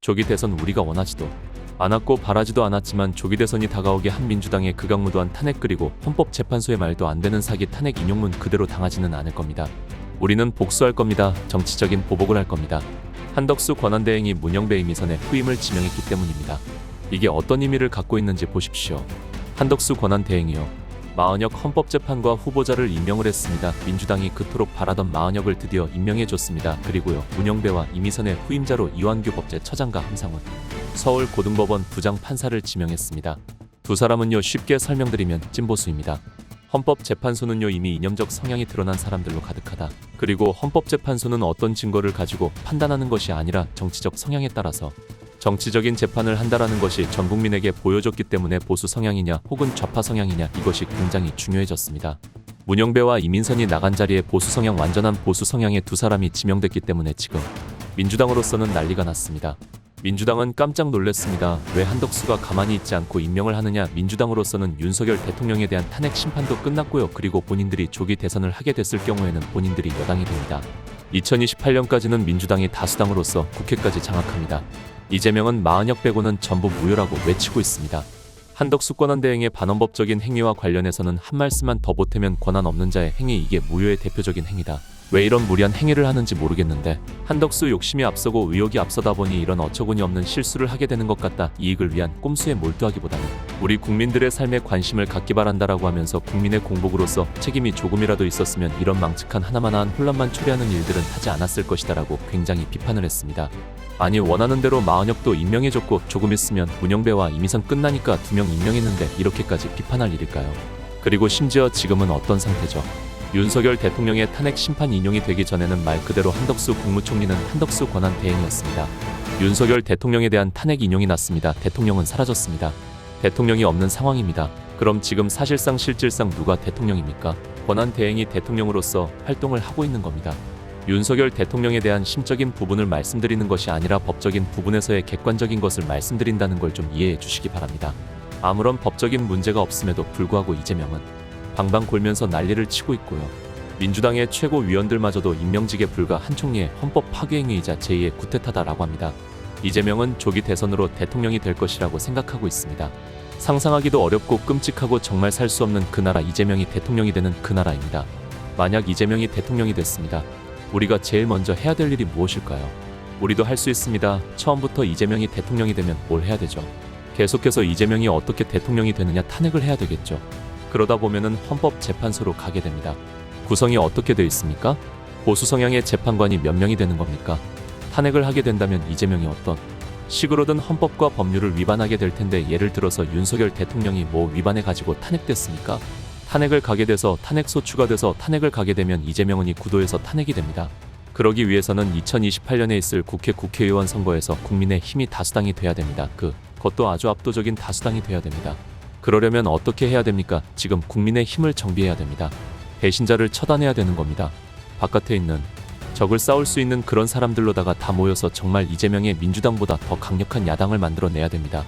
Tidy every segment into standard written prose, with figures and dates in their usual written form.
조기 대선 우리가 원하지도 않았고 바라지도 않았지만 조기 대선이 다가오게 한 민주당의 극악무도한 탄핵 그리고 헌법재판소의 말도 안 되는 사기 탄핵 인용문 그대로 당하지는 않을 겁니다. 우리는 복수할 겁니다. 정치적인 보복을 할 겁니다. 한덕수 권한대행이 문영배 이미선의 후임을 지명했기 때문입니다. 이게 어떤 의미를 갖고 있는지 보십시오. 한덕수 권한대행이요. 마은혁 헌법재판관 후보자를 임명을 했습니다. 민주당이 그토록 바라던 마은혁을 드디어 임명해줬습니다. 그리고요, 문영배와 이미선의 후임자로 이완규 법제처장과 함상훈 서울고등법원 부장판사를 지명했습니다. 두 사람은요, 쉽게 설명드리면 찐보수입니다. 헌법재판소는요, 이미 이념적 성향이 드러난 사람들로 가득하다. 그리고 헌법재판소는 어떤 증거를 가지고 판단하는 것이 아니라 정치적 성향에 따라서 정치적인 재판을 한다라는 것이 전 국민에게 보여줬기 때문에 보수 성향이냐 혹은 좌파 성향이냐 이것이 굉장히 중요해졌습니다. 문영배와 이민선이 나간 자리에 보수 성향 완전한 보수 성향의 두 사람이 지명됐기 때문에 지금 민주당으로서는 난리가 났습니다. 민주당은 깜짝 놀랐습니다. 왜 한덕수가 가만히 있지 않고 임명을 하느냐. 민주당으로서는 윤석열 대통령에 대한 탄핵 심판도 끝났고요. 그리고 본인들이 조기 대선을 하게 됐을 경우에는 본인들이 여당이 됩니다. 2028년까지는 민주당이 다수당으로서 국회까지 장악합니다. 이재명은 마은혁 빼고는 전부 무효라고 외치고 있습니다. 한덕수 권한대행의 반헌법적인 행위와 관련해서는 한 말씀만 더 보태면 권한 없는 자의 행위, 이게 무효의 대표적인 행위다. 왜 이런 무리한 행위를 하는지 모르겠는데 한덕수 욕심이 앞서고 의욕이 앞서다 보니 이런 어처구니 없는 실수를 하게 되는 것 같다. 이익을 위한 꼼수에 몰두하기보다는 우리 국민들의 삶에 관심을 갖기 바란다라고 하면서 국민의 공복으로서 책임이 조금이라도 있었으면 이런 망측한 하나만한 혼란만 초래하는 일들은 하지 않았을 것이다라고 굉장히 비판을 했습니다. 아니, 원하는 대로 마은혁도 임명해줬고 조금 있으면 문영배와 이미선 끝나니까 2명 임명했는데 이렇게까지 비판할 일일까요? 그리고 심지어 지금은 어떤 상태죠? 윤석열 대통령의 탄핵 심판 인용이 되기 전에는 말 그대로 한덕수 국무총리는 한덕수 권한대행이었습니다. 윤석열 대통령에 대한 탄핵 인용이 났습니다. 대통령은 사라졌습니다. 대통령이 없는 상황입니다. 그럼 지금 사실상 실질상 누가 대통령입니까? 권한대행이 대통령으로서 활동을 하고 있는 겁니다. 윤석열 대통령에 대한 심적인 부분을 말씀드리는 것이 아니라 법적인 부분에서의 객관적인 것을 말씀드린다는 걸 좀 이해해 주시기 바랍니다. 아무런 법적인 문제가 없음에도 불구하고 이재명은 방방 골면서 난리를 치고 있고요. 민주당의 최고위원들마저도 임명직에 불과 한 총리의 헌법 파괴 행위이자 제2의 구테타다라고 합니다. 이재명은 조기 대선으로 대통령이 될 것이라고 생각하고 있습니다. 상상하기도 어렵고 끔찍하고 정말 살 수 없는 그 나라, 이재명이 대통령이 되는 그 나라입니다. 만약 이재명이 대통령이 됐습니다. 우리가 제일 먼저 해야 될 일이 무엇일까요? 우리도 할 수 있습니다. 처음부터 이재명이 대통령이 되면 뭘 해야 되죠? 계속해서 이재명이 어떻게 대통령이 되느냐 탄핵을 해야 되겠죠. 그러다 보면은 헌법재판소로 가게 됩니다. 구성이 어떻게 되어 있습니까? 보수 성향의 재판관이 몇 명이 되는 겁니까? 탄핵을 하게 된다면 이재명이 어떤 식으로든 헌법과 법률을 위반하게 될 텐데, 예를 들어서 윤석열 대통령이 뭐 위반해가지고 탄핵됐습니까? 탄핵을 가게 돼서 탄핵소추가 돼서 탄핵을 가게 되면 이재명은 이 구도에서 탄핵이 됩니다. 그러기 위해서는 2028년에 있을 국회의원 선거에서 국민의 힘이 다수당이 돼야 됩니다. 그것도 아주 압도적인 다수당이 돼야 됩니다. 그러려면 어떻게 해야 됩니까? 지금 국민의 힘을 정비해야 됩니다. 배신자를 처단해야 되는 겁니다. 바깥에 있는 적을 싸울 수 있는 그런 사람들로다가 다 모여서 정말 이재명의 민주당보다 더 강력한 야당을 만들어내야 됩니다.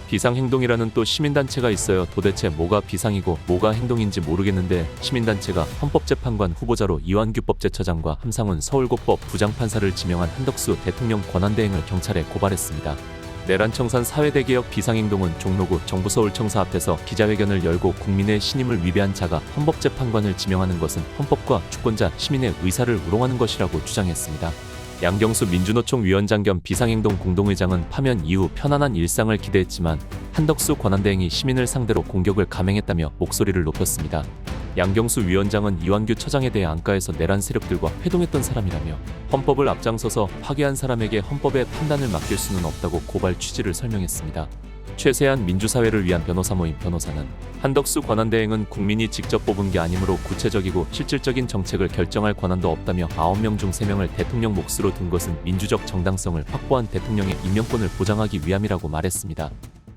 비상행동이라는 또 시민단체가 있어요. 도대체 뭐가 비상이고 뭐가 행동인지 모르겠는데 시민단체가 헌법재판관 후보자로 이완규 법제처장과 함상훈 서울고법 부장판사를 지명한 한덕수 대통령 권한대행을 경찰에 고발했습니다. 내란청산 사회대개혁 비상행동은 종로구 정부서울청사 앞에서 기자회견을 열고 국민의 신임을 위배한 자가 헌법재판관을 지명하는 것은 헌법과 주권자 시민의 의사를 우롱하는 것이라고 주장했습니다. 양경수 민주노총 위원장 겸 비상행동 공동의장은 파면 이후 편안한 일상을 기대했지만 한덕수 권한대행이 시민을 상대로 공격을 감행했다며 목소리를 높였습니다. 양경수 위원장은 이완규 처장에 대해 안가에서 내란 세력들과 회동했던 사람이라며 헌법을 앞장서서 파괴한 사람에게 헌법의 판단을 맡길 수는 없다고 고발 취지를 설명했습니다. 최세한 민주사회를 위한 변호사 모임 변호사는 한덕수 권한대행은 국민이 직접 뽑은 게 아니므로 구체적이고 실질적인 정책을 결정할 권한도 없다며 9명 중 3명을 대통령 몫으로 둔 것은 민주적 정당성을 확보한 대통령의 임명권을 보장하기 위함이라고 말했습니다.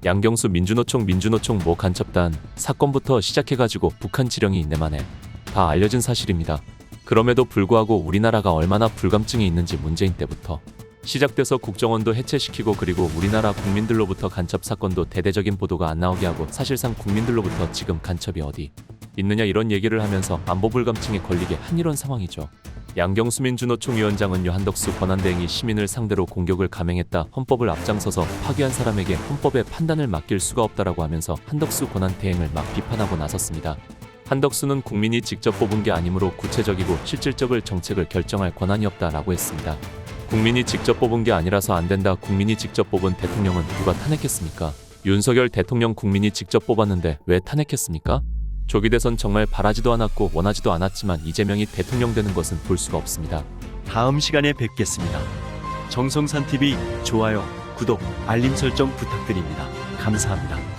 양경수 민주노총 모 간첩단 사건부터 시작해가지고 북한 지령이 있네만에 다 알려진 사실입니다. 그럼에도 불구하고 우리나라가 얼마나 불감증이 있는지 문재인 때부터 시작돼서 국정원도 해체시키고, 그리고 우리나라 국민들로부터 간첩 사건도 대대적인 보도가 안 나오게 하고, 사실상 국민들로부터 지금 간첩이 어디 있느냐 이런 얘기를 하면서 안보 불감증에 걸리게 한 이런 상황이죠. 양경수 민주노총위원장은 한덕수 권한대행이 시민을 상대로 공격을 감행했다. 헌법을 앞장서서 파기한 사람에게 헌법의 판단을 맡길 수가 없다라고 하면서 한덕수 권한대행을 막 비판하고 나섰습니다. 한덕수는 국민이 직접 뽑은 게 아니므로 구체적이고 실질적인 정책을 결정할 권한이 없다라고 했습니다. 국민이 직접 뽑은 게 아니라서 안 된다. 국민이 직접 뽑은 대통령은 누가 탄핵했습니까? 윤석열 대통령 국민이 직접 뽑았는데 왜 탄핵했습니까? 조기 대선 정말 바라지도 않았고 원하지도 않았지만 이재명이 대통령 되는 것은 볼 수가 없습니다. 다음 시간에 뵙겠습니다. 정성산 TV 좋아요, 구독, 알림 설정 부탁드립니다. 감사합니다.